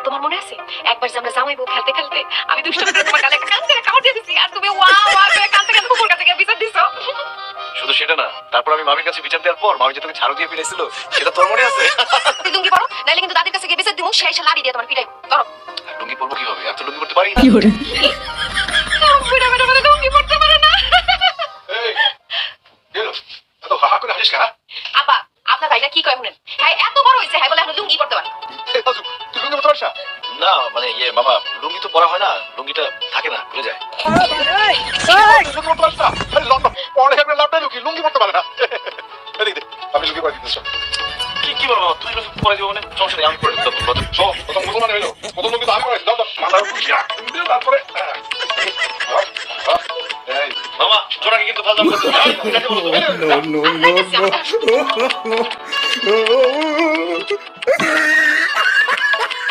তোমার মনে আছে একবার যে আমরা জামাই বউ খেলতে খেলতে আমি দুষ্ট করে তোমার গালে একটা কান কামড় দিয়ে দিছি আর তুমি ওয়া ওয়া করে কাঁদতে কাঁদতে কুকুর কাছে গিয়ে বিচার দিছো। শুধু সেটা না, তারপর আমি মামির কাছে বিচার দেওয়ার পর মামি যে তোকে ঝাড়ু দিয়ে পিটাইছিল সেটা তোর মনে আছে? তুই লুঙ্গি পরো নাইলে কিন্তু দাদির কাছে গিয়ে বিচার দিমু, সেই এসে লাড়ি দিয়ে তোমার পিটাই ধরো। লুঙ্গি পরবো কিভাবে? আমি তো লুঙ্গি পরতে পারি না। বুড়া বেটা বলে লুঙ্গি পরতে পারে না। এই, গেলো। এত হাহা করে হাসিস কেন? আপা আপনার ভাইটা কি কয় শুনেন, হ্যাঁ এত বড় হয়েছে হ্যাঁ বলে এখন লুঙ্গি পরতে পারে না। এই, রাজু, তুই লুঙ্গি পরতে পারিস না? না, মানে মামা, লুঙ্গি তো পরা হয় না, লুঙ্গিটা থাকে না, খুলে যায়। লুঙ্গি পরতে পারিস না? আরে লম্বা, পরে হবে লাভটাই লুঙ্গি পরতে পারে না। এদিক দে, আমি লুঙ্গি পরে দিতেছ। কি বলবো বাবা, তুই লুঙ্গি পরে দিব মানে? সমস্যা নেই, আমি পরে দিতে পারবো। প্রথম মুসলমান হইলো, প্রথম লুঙ্গি তো আমি পরে দিলাম। মাথার উপর কি রাখ, তুমি দিও, তারপরে এই মামা, তোরাকে কিন্তু ফালতাম করতে। no, no, no, no, no.